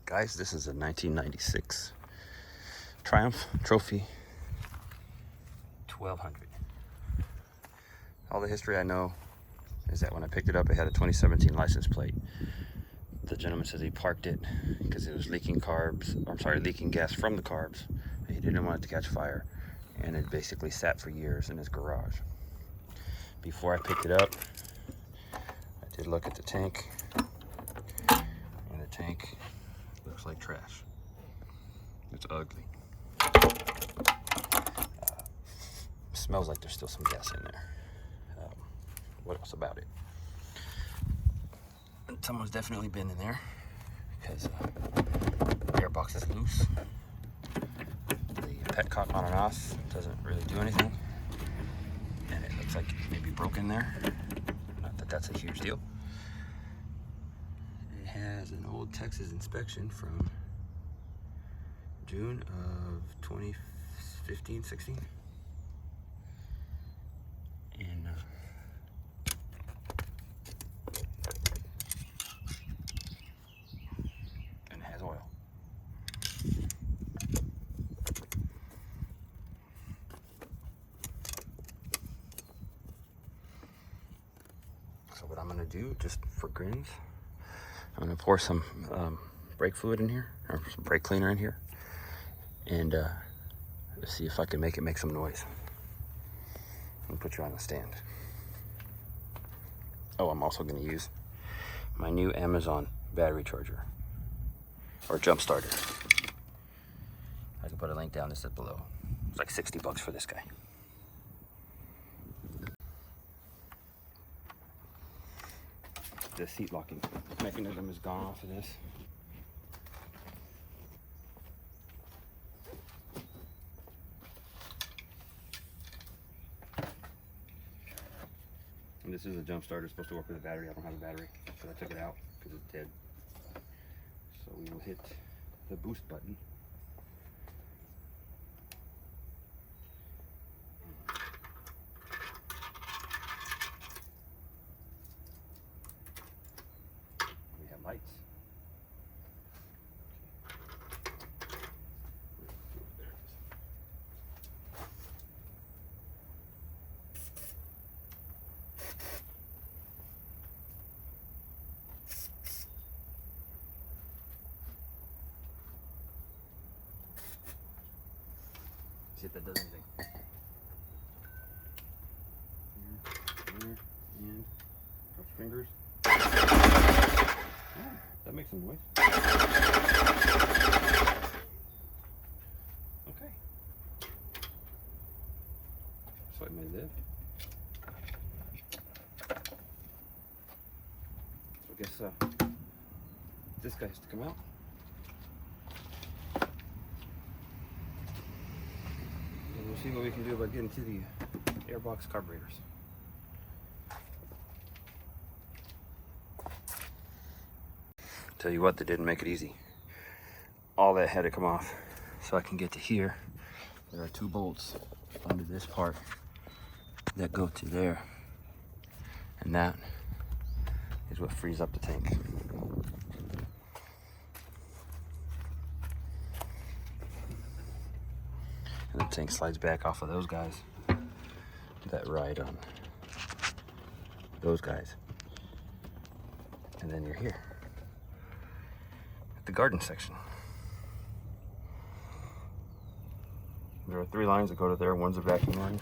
Guys, this is a 1996 Triumph Trophy 1200. All the history I know is that when I picked it up, it had a 2017 license plate. The gentleman says he parked it because it was leaking leaking gas from the carbs. He didn't want it to catch fire, and it basically sat for years in his garage. Before I picked it up, I did look at the tank, and the tank looks like trash. It's ugly. Smells like there's still some gas in there. What else about it? Someone's definitely been in there because the airbox is loose. The petcock on and off doesn't really do anything, and it looks like it may be broken there. Not that that's a huge deal. It has an old Texas inspection from June of 2015, 16. And it has oil. So what I'm gonna do, just for grins, I'm gonna pour some brake fluid in here, or some brake cleaner in here, and see if I can make it make some noise. I'm gonna put you on the stand. Oh, I'm also gonna use my new Amazon battery charger, or jump starter. I can put a link down this below. It's like 60 bucks for this guy. The seat locking mechanism is gone off of this. And this is a jump starter, it's supposed to work with a battery. I don't have a battery, so I took it out because it's dead. So we will hit the boost button. We have lights. See if that does anything. Here, and cross your fingers. Oh, that makes some noise. Okay. So it may live. So I guess this guy has to come out. We'll see what we can do about getting to the airbox carburetors. Tell you what, they didn't make it easy. All that had to come off so I can get to here. There are 2 bolts under this part that go to there, and that is what frees up the tank. And the tank slides back off of those guys that ride on those guys. And then you're here at the garden section. There are 3 lines that go to there. One's a vacuum line.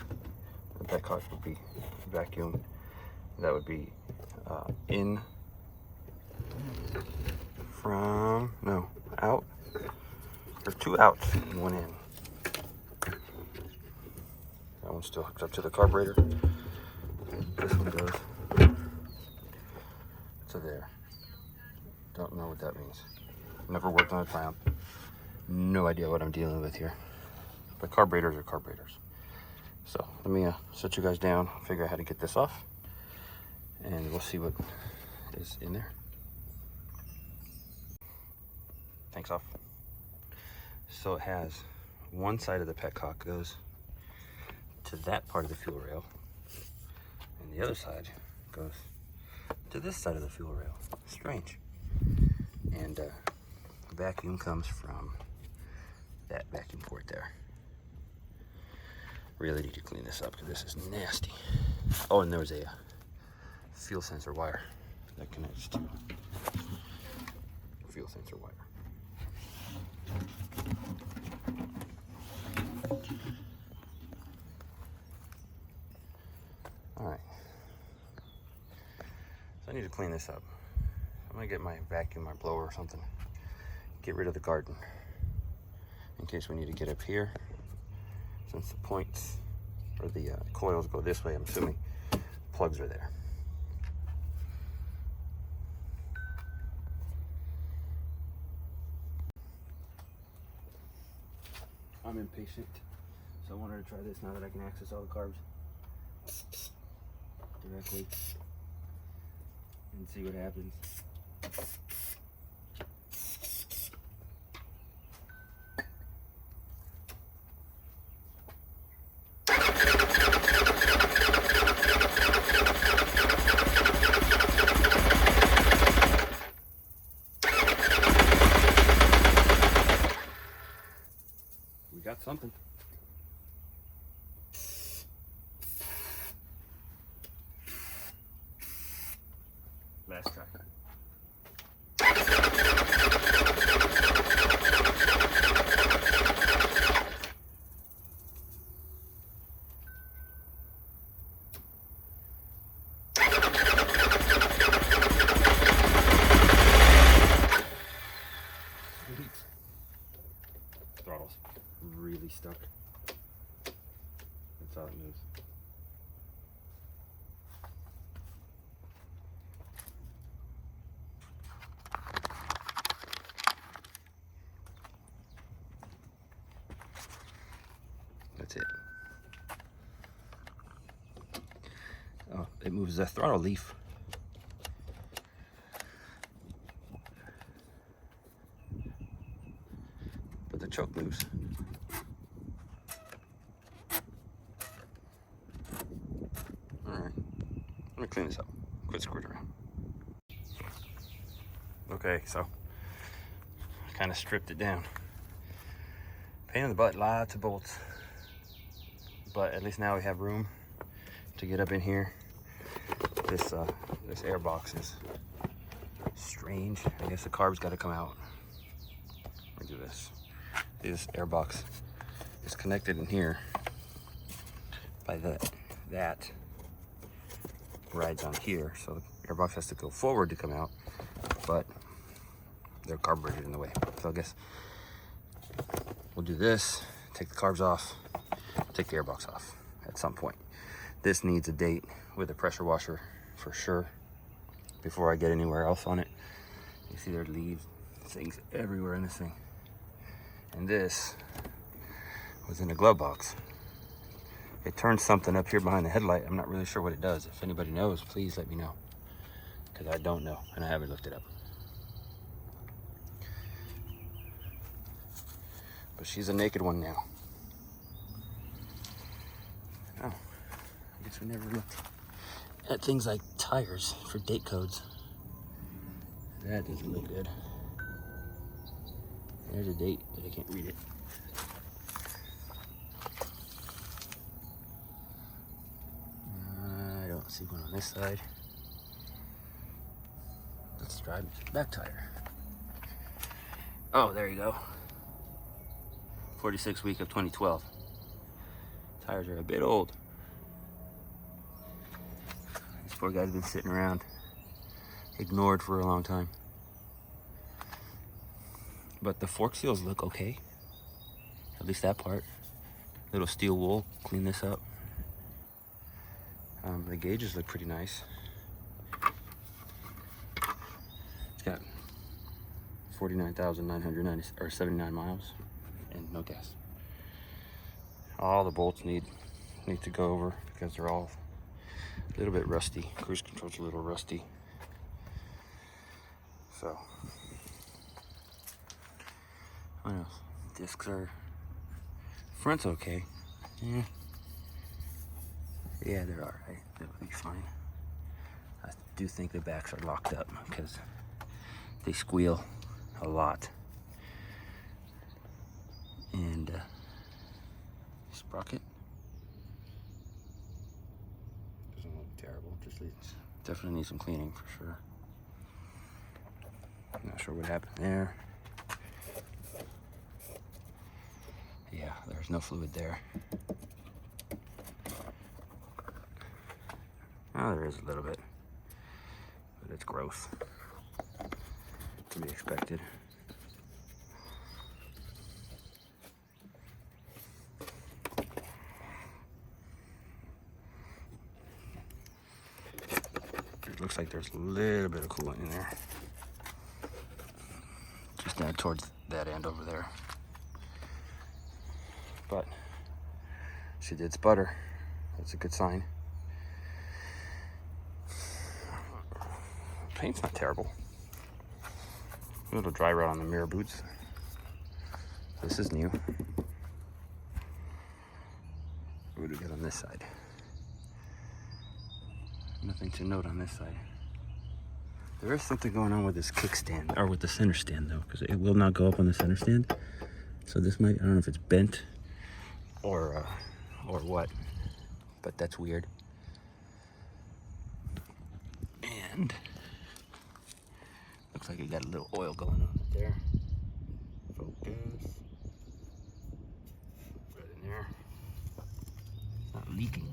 The petcock would be vacuum. That would be in from, no, out. There's 2 outs and 1 in. That one still hooks up to the carburetor. This one goes to there. Don't know what that means. Never worked on a Triumph. No idea what I'm dealing with here. But carburetors are carburetors. So let me set you guys down, figure out how to get this off, and we'll see what is in there. Tanks off. So it has one side of the petcock goes to that part of the fuel rail, and the other side goes to this side of the fuel rail. Strange. And vacuum comes from that vacuum port there. Really need to clean this up because this is nasty. Oh, and there was a fuel sensor wire that connects to fuel sensor wire. All right. So I need to clean this up. I'm gonna get my vacuum, my blower or something. Get rid of the garden in case we need to get up here. Since the points or the coils go this way, I'm assuming plugs are there. I'm impatient, so I wanted to try this now that I can access all the carbs directly and see what happens. We got something. Last try. Sweet. Throttle's really stuck. That's how it moves. That's it. Oh, it moves the throttle leaf. But the choke moves. Alright. Let me clean this up. Quit squirting around. Okay, so I kind of stripped it down. Pain in the butt, lots of bolts. But at least now we have room to get up in here. This air box is strange. I guess the carb's got to come out. Let me do this. This air box is connected in here by that rides on here, so the air box has to go forward to come out, but they're carbureted in the way. So I guess we'll do this, take the carbs off, take the airbox off at some point. This needs a date with a pressure washer for sure before I get anywhere else on it. You see there are leaves, things everywhere in this thing. And this was in a glove box. It turns something up here behind the headlight. I'm not really sure what it does. If anybody knows, please let me know, because I don't know and I haven't looked it up. But she's a naked one now. Oh, I guess we never looked at things like tires for date codes. That doesn't look good. There's a date, but I can't read it. I don't see one on this side. Let's try back tire. Oh, there you go. 46th week of 2012. Tires are a bit old. This poor guy's been sitting around, ignored for a long time. But the fork seals look okay. At least that part. Little steel wool, clean this up. The gauges look pretty nice. It's got 49,990 or 79 miles and no gas. All the bolts need to go over because they're all a little bit rusty. Cruise control's a little rusty. So, what else? Discs are, front's okay. Yeah, they're alright. They'll be fine. I do think the backs are locked up because they squeal a lot. sprocket. Doesn't look terrible, just needs, definitely needs some cleaning for sure. Not sure what happened there. Yeah, there's no fluid there. Oh, there is a little bit, but it's gross. To be expected. It looks like there's a little bit of coolant in there. Just down towards that end over there. But she did sputter. That's a good sign. Paint's not terrible. A little dry rot on the mirror boots. This is new. What do we got on this side? Nothing to note on this side. There is something going on with this kickstand, or with the center stand though, because it will not go up on the center stand. So this might, I don't know if it's bent or what, but that's weird. And looks like it got a little oil going on there. Focus. Right in there. It's not leaking.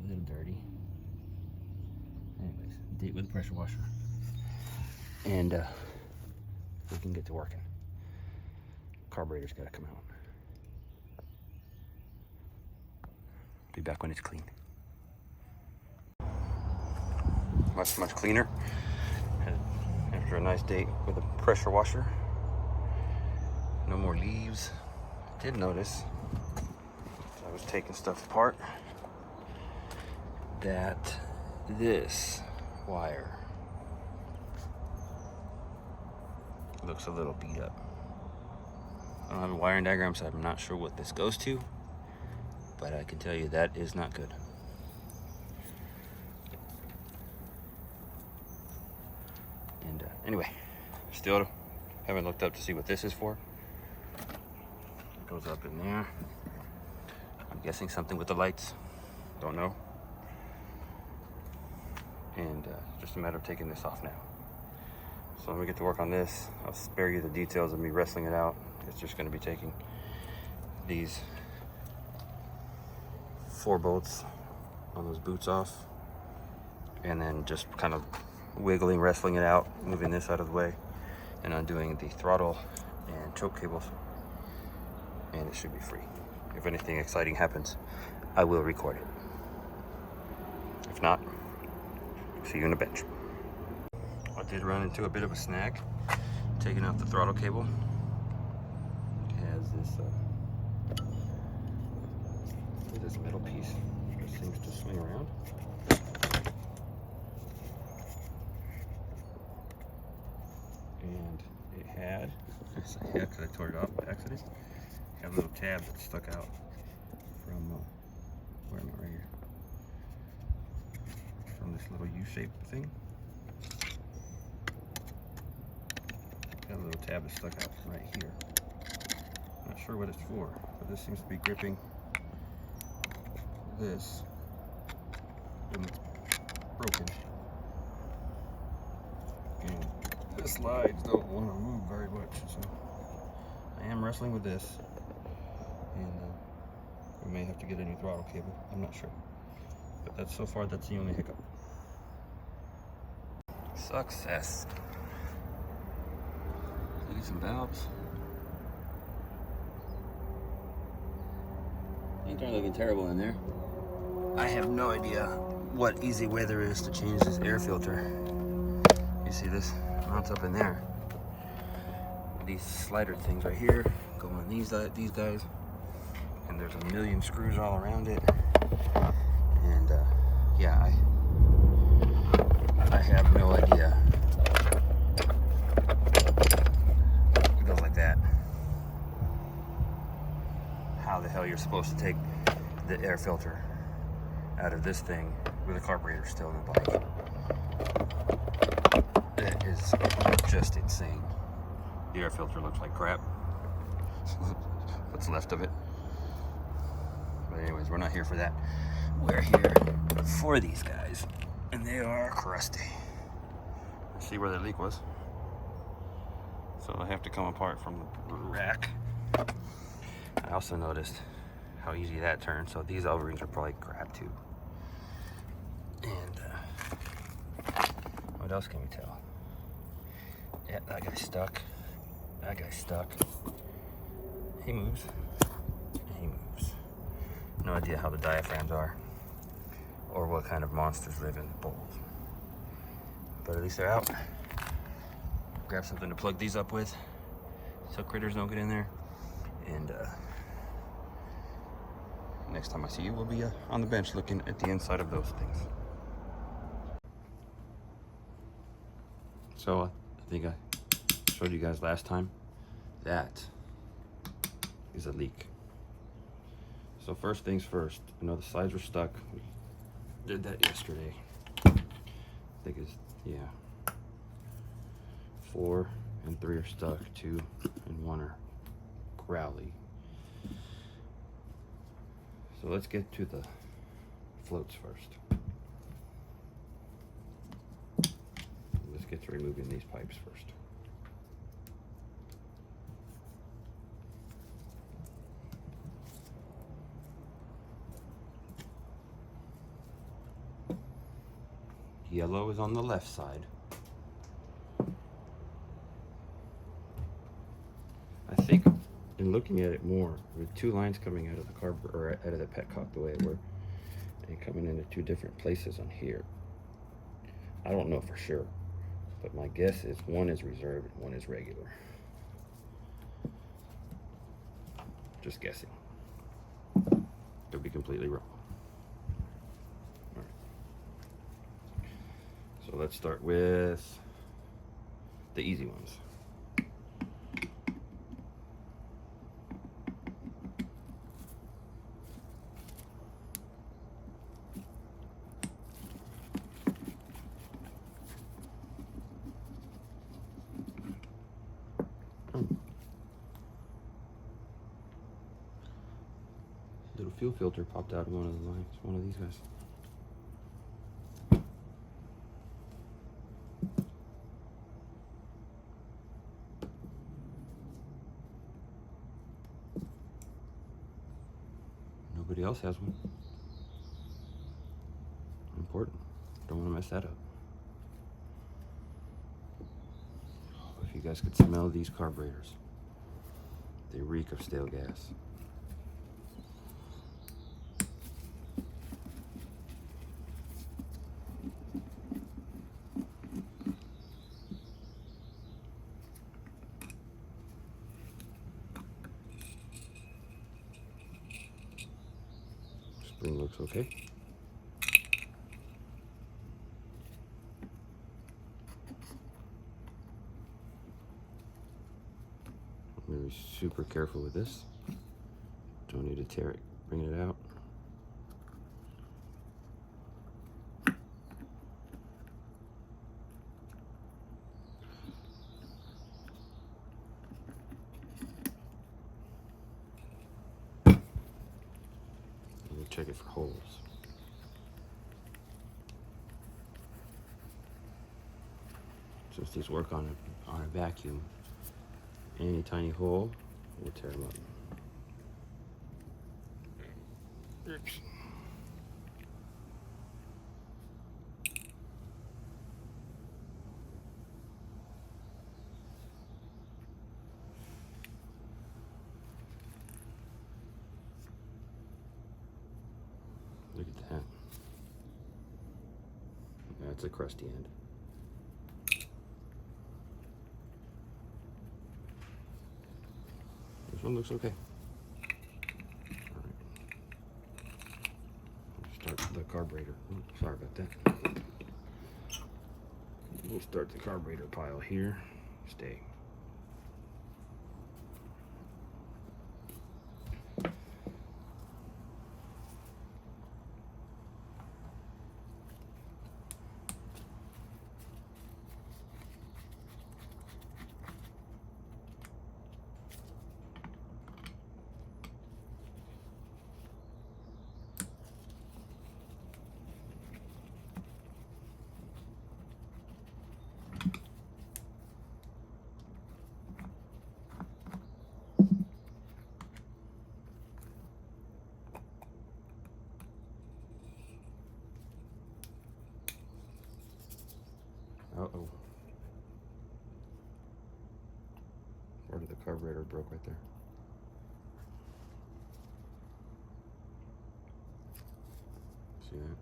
A little dirty. Anyways, date with the pressure washer. And we can get to working. Carburetor's gotta come out. Be back when it's clean. Much cleaner after a nice date with a pressure washer. No more leaves. I did notice, as I was taking stuff apart, that this wire looks a little beat up. I don't have a wiring diagram, so I'm not sure what this goes to, but I can tell you that is not good. And anyway, still haven't looked up to see what this is for. It goes up in there. I'm guessing something with the lights. Don't know. And just a matter of taking this off now. So when we get to work on this, I'll spare you the details of me wrestling it out. It's just going to be taking these 4 bolts on those boots off, and then just kind of wiggling, wrestling it out, moving this out of the way, and undoing the throttle and choke cables, and it should be free. If anything exciting happens, I will record it. If not, see you in the bench. I did run into a bit of a snag taking out the throttle cable. It has this metal piece that seems to swing around. And it had, yeah, because I tore it off by accident, it had a little tab that stuck out from, where am I, right here? From this little U-shaped thing. Got a little tab that stuck out right here. Not sure what it's for, but this seems to be gripping this when it's broken. And the slides don't want to move very much, so I am wrestling with this, and we may have to get a new throttle cable. I'm not sure, but that's, so far, that's the only hiccup. Success. Look at some valves. Ain't they're looking terrible in there. I have no idea what easy way there is to change this air filter. You see this mounts up in there. These slider things right here go on these guys, and there's a million screws all around it. And yeah, I have no idea. It goes like that. How the hell you're supposed to take the air filter out of this thing with a carburetor still in the bike? It is just insane. The air filter looks like crap. what's left of it. But anyways, we're not here for that. We're here for these guys, and they are crusty. Let's see where the leak was. So I have to come apart from the rack. I also noticed how easy that turns. So these O-rings are probably crap too. And what else can we tell? Yeah, that guy's stuck. That guy's stuck. He moves. He moves. No idea how the diaphragms are, or what kind of monsters live in bowls. But at least they're out. Grab something to plug these up with so critters don't get in there. And next time I see you, we'll be on the bench looking at the inside of those things. So I think I showed you guys last time. That is a leak. So first things first, I know the sides were stuck. We did that yesterday. I think it's, yeah. 4 and 3 are stuck, 2 and 1 are growly. So let's get to the floats first. Let's get to removing these pipes first. Yellow is on the left side. I think in looking at it more, with 2 lines coming out of the carb or out of the petcock the way it were, and coming into 2 different places on here. I don't know for sure, but my guess is 1 is reserved and 1 is regular. Just guessing. Could be completely wrong. All right. So let's start with the easy ones. Little fuel filter popped out of one of the lines, one of these guys. Nobody else has one. Important. Don't want to mess that up. If you guys could smell these carburetors, they reek of stale gas. Spring looks okay. I'm going to be super careful with this. Don't need to tear it, bring it out. We'll check it for holes. Since these work on a vacuum, any tiny hole, we'll tear them up. Oops. Look at that. That's a crusty end. This one looks okay. All right. Start the carburetor. Ooh, sorry about that. We'll start the carburetor pile here. Stay. Uh-oh. Part of the carburetor broke right there. See that?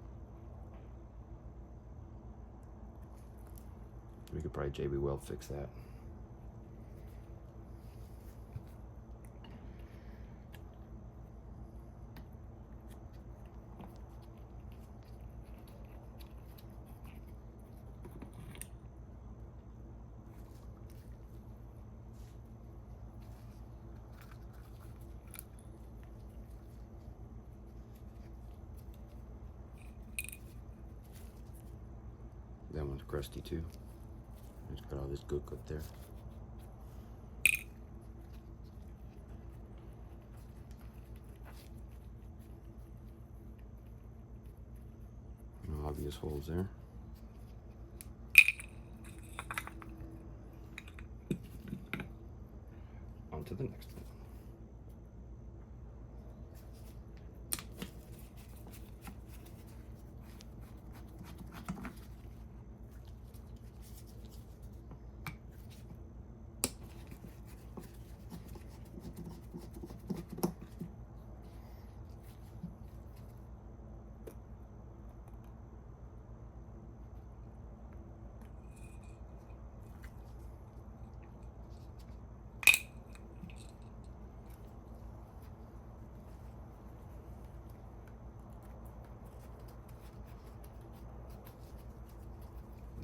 We could probably JB Weld fix that. That one's crusty too. It's got all this gook up there. No obvious holes there. On to the next one.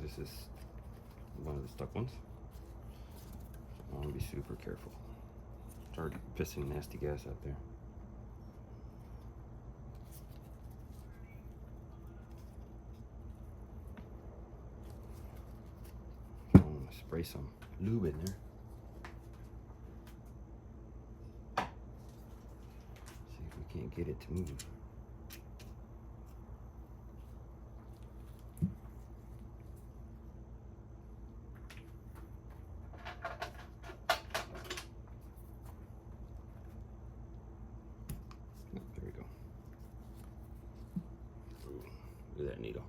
This is one of the stuck ones. I want to be super careful. It's already pissing nasty gas out there. I want to spray some lube in there. See if we can't get it to move. Look at that needle.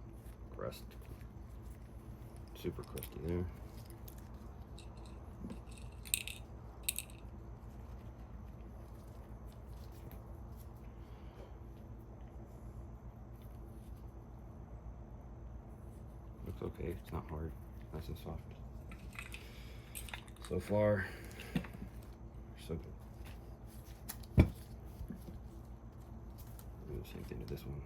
Crust. Super crusty there. Looks okay. It's not hard. Nice and soft. So far, so good. Do the same thing to this one.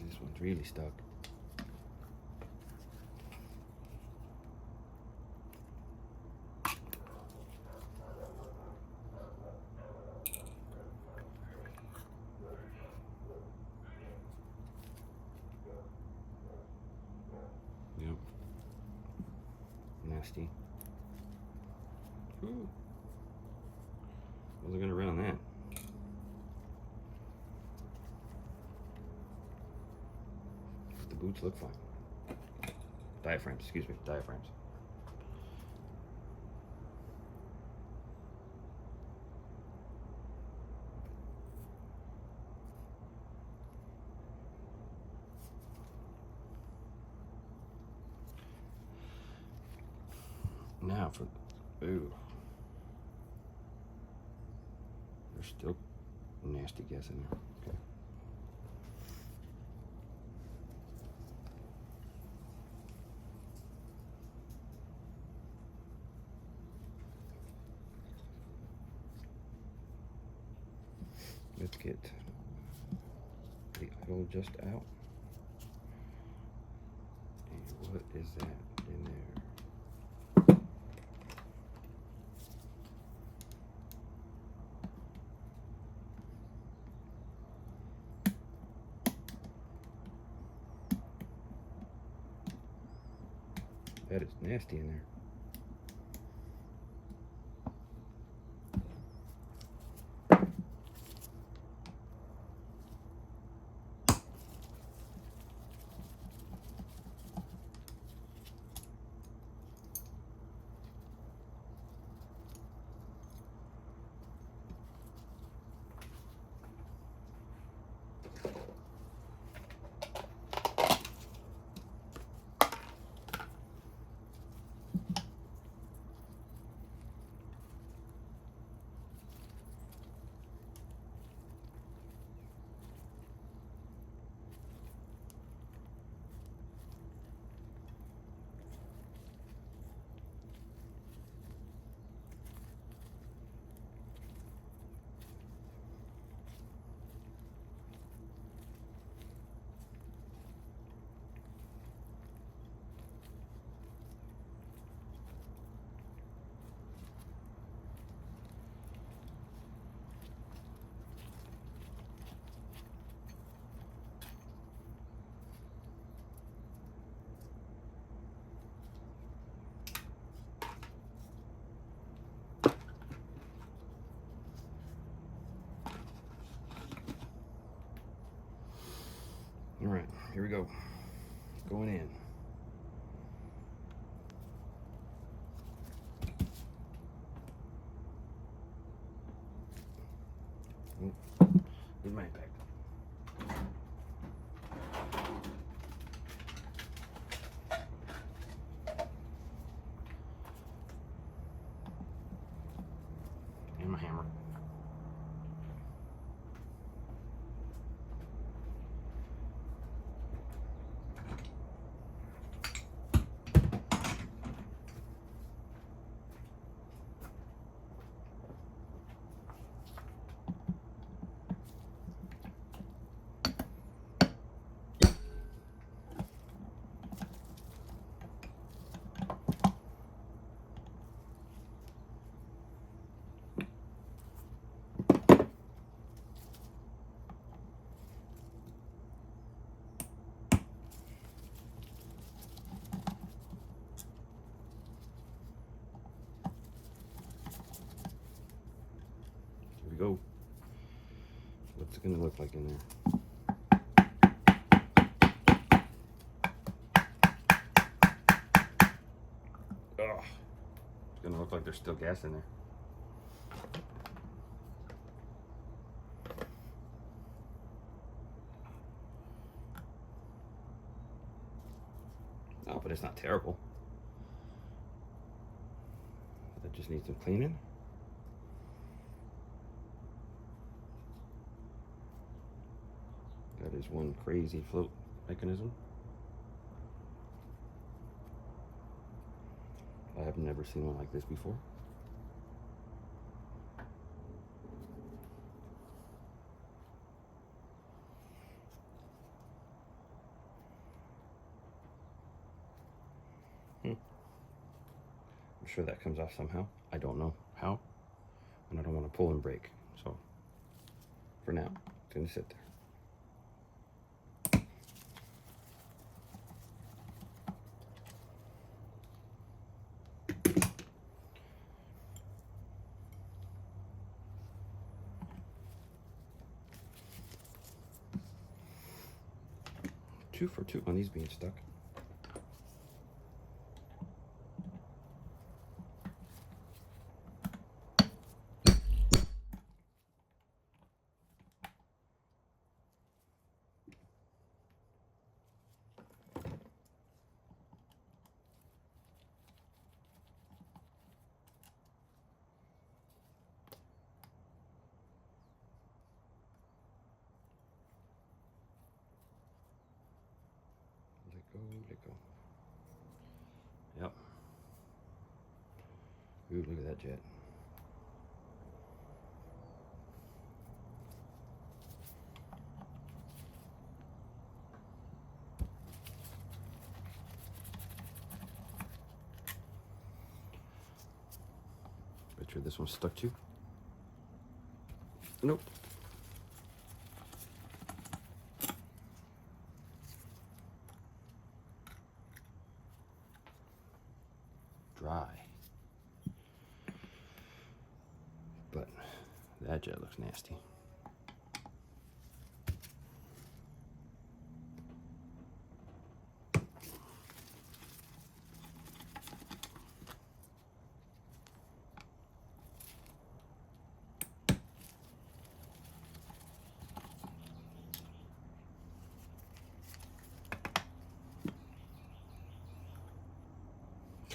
This one's really stuck. Yep. Nasty. Ooh. Wasn't gonna run on that. The boots look fine. Diaphragms, excuse me, diaphragms. Now for, ooh. There's still nasty gas in there. Okay. Let's get go just out. And what is that in there? That is nasty in there. All right, here we go. Going in. Oh, need my impact. And my hammer. Go. What's it gonna look like in there? Ugh. It's gonna look like there's still gas in there. Oh, but it's not terrible. That just needs some cleaning. That is one crazy float mechanism. I have never seen one like this before. I'm sure that comes off somehow. I don't know how, and I don't want to pull and break. So for now, it's gonna sit there. 2 for 2 on these being stuck. Let go. Yep. Ooh, look at that jet. sure this one's stuck too. Nope. Dry. But that jet looks nasty.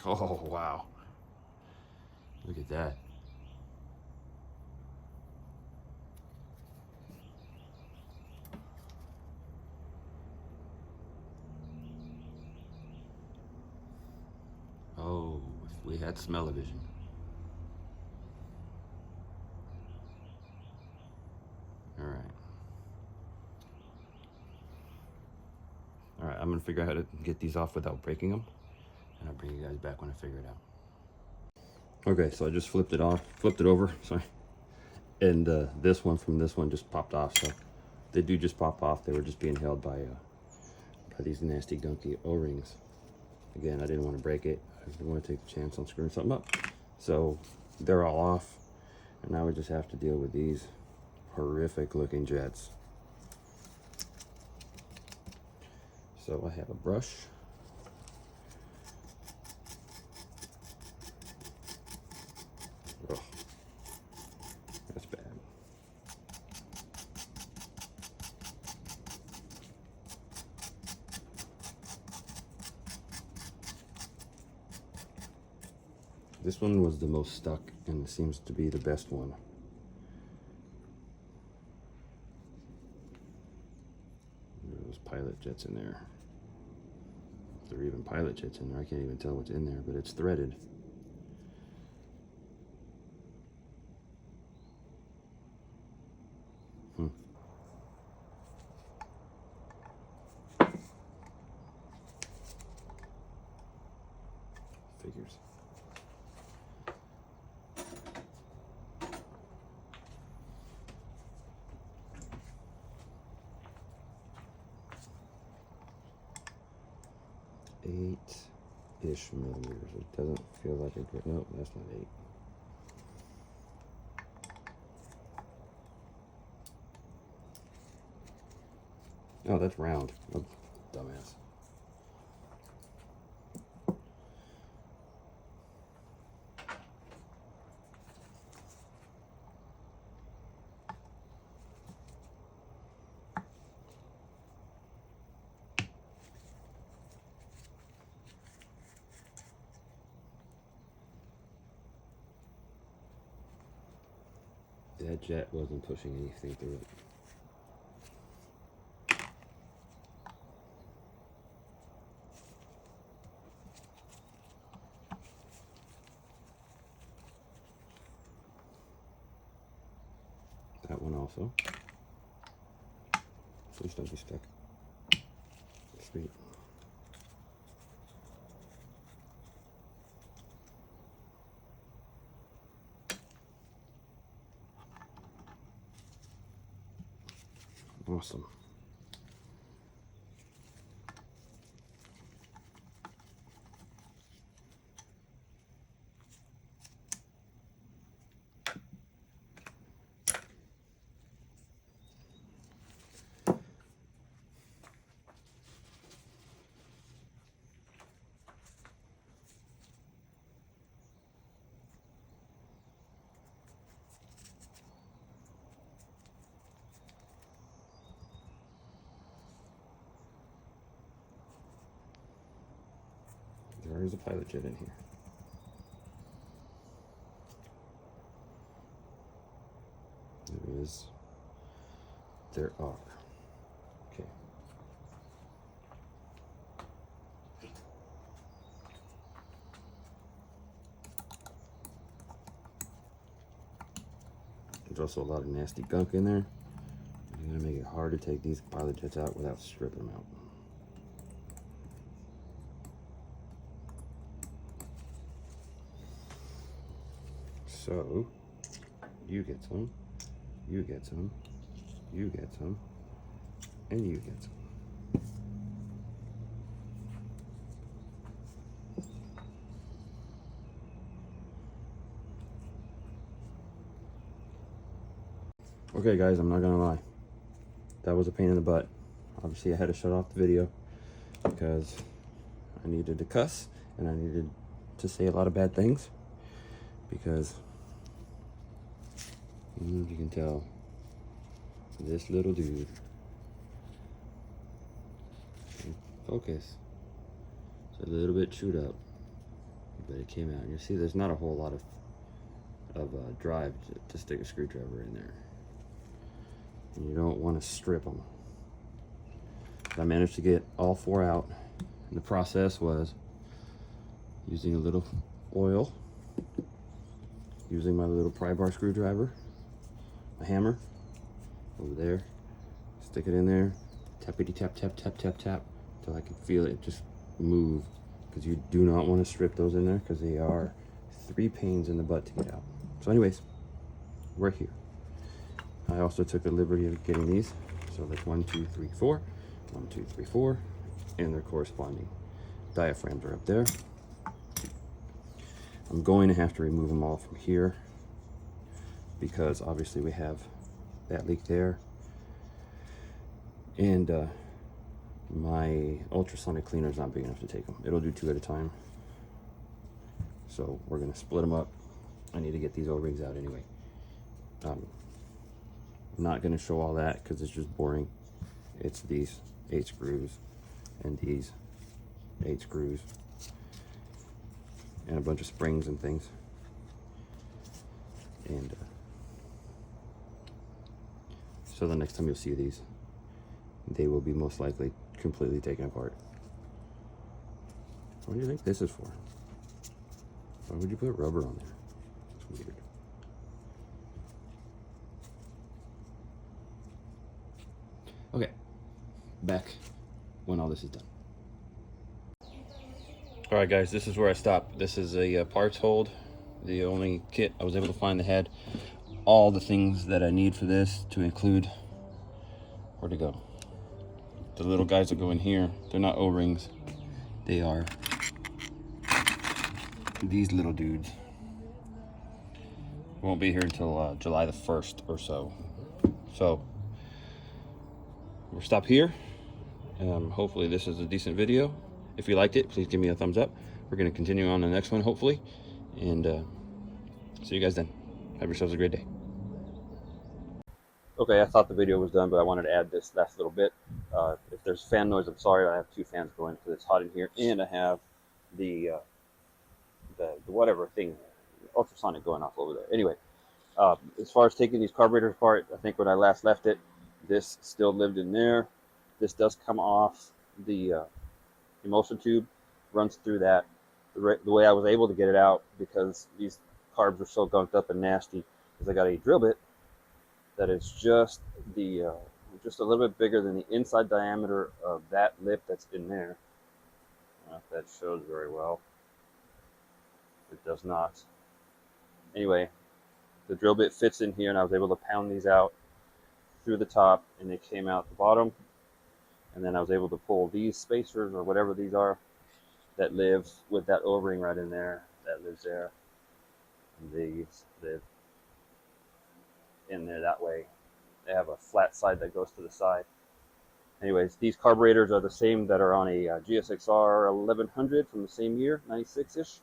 Oh, wow. Look at that. Oh, if we had smell-o-vision. All right. All right, I'm gonna figure out how to get these off without breaking them, and I'll bring you guys back when I figure it out. Okay, so I just flipped it over, sorry. And this one from this one just popped off, so they do just pop off. They were just being held by these nasty gunky O-rings. Again, I didn't want to break it. I didn't want to take the chance on screwing something up. So they're all off, and now we just have to deal with these horrific looking jets. So I have a brush. Ugh, that's bad. This one was the most stuck and seems to be the best one. There's pilot jets in there. If there are even pilot jets in there, I can't even tell what's in there, but it's threaded. Figures. Eight-ish millimeters. It doesn't feel like a good. Nope, that's not 8. Oh, that's round. Oh, dumbass. That jet wasn't pushing anything through it. That one also. Please don't be stuck. Sweet. Awesome. There is a pilot jet in here. There are. Okay. There's also a lot of nasty gunk in there. It's gonna make it hard to take these pilot jets out without stripping them out. So you get some, you get some, you get some, and you get some. Okay guys, I'm not gonna lie, that was a pain in the butt. Obviously I had to shut off the video because I needed to cuss and I needed to say a lot of bad things, because you can tell this little dude, focus, it's a little bit chewed up, but it came out. You see there's not a whole lot of drive to stick a screwdriver in there, and you don't want to strip them. I managed to get all 4 out, and the process was using a little oil, using my little pry bar screwdriver, a hammer over there, stick it in there, tappity tap tap tap tap tap till I can feel it just move, because you do not want to strip those in there because they are 3 pains in the butt to get out. So anyways, we're here. I also took the liberty of getting these, so there's 1 2 3 4, 1 2 3 4, and their corresponding diaphragms are up there. I'm going to have to remove them all from here because obviously we have that leak there, and my ultrasonic cleaner is not big enough to take them. It'll do 2 at a time, so we're going to split them up. I need to get these O-rings out anyway. I'm not going to show all that because it's just boring. It's these 8 screws and these 8 screws and a bunch of springs and things, and so the next time you'll see these, they will be most likely completely taken apart. What do you think this is for? Why would you put rubber on there? It's weird. Okay, back when all this is done. All right guys, this is where I stopped. This is a parts hold, the only kit I was able to find that had all the things that I need for this, to include, where'd to go? The little guys that go in here, they're not O-rings, they are these little dudes. Won't be here until July the 1st or so. So we'll stop here. Hopefully this is a decent video. If you liked it, please give me a thumbs up. We're going to continue on the next one, hopefully. And see you guys then. Have yourselves a great day. Okay, I thought the video was done, but I wanted to add this last little bit. If there's fan noise, I'm sorry. I have 2 fans going because it's hot in here, and I have the whatever thing, ultrasonic, going off over there. Anyway, as far as taking these carburetors apart, I think when I last left it, this still lived in there. This does come off the emulsion tube, runs through that. The way I was able to get it out, because these carbs are so gunked up and nasty, is I got a drill bit that is just just a little bit bigger than the inside diameter of that lip that's in there. I don't know if that shows very well. It does not. Anyway, the drill bit fits in here, and I was able to pound these out through the top, and they came out the bottom. And then I was able to pull these spacers, or whatever these are, that live with that O-ring right in there, that lives there. And these live in there that way. They have a flat side that goes to the side. Anyways, these carburetors are the same that are on a GSXR 1100 from the same year, 96-ish.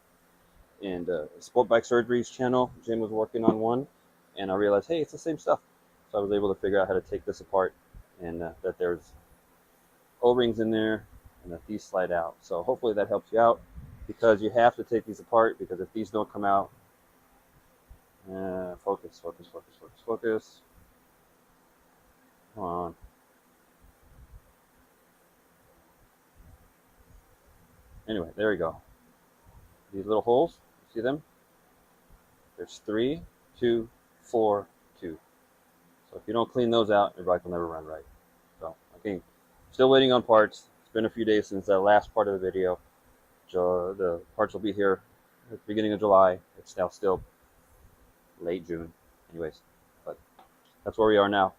And Sport Bike Surgery's channel, Jim was working on one, and I realized, hey, it's the same stuff. So I was able to figure out how to take this apart, and that there's O-rings in there, and that these slide out. So hopefully that helps you out, because you have to take these apart, because if these don't come out, focus. Come on. Anyway, there we go. These little holes, see them? There's 3, 2, 4, 2. So if you don't clean those out, your bike will never run right. So, okay, still waiting on parts. It's been a few days since that last part of the video. The parts will be here at the beginning of July. It's now still late June. Anyways, but that's where we are now.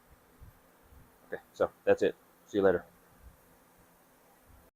Okay, so that's it. See you later.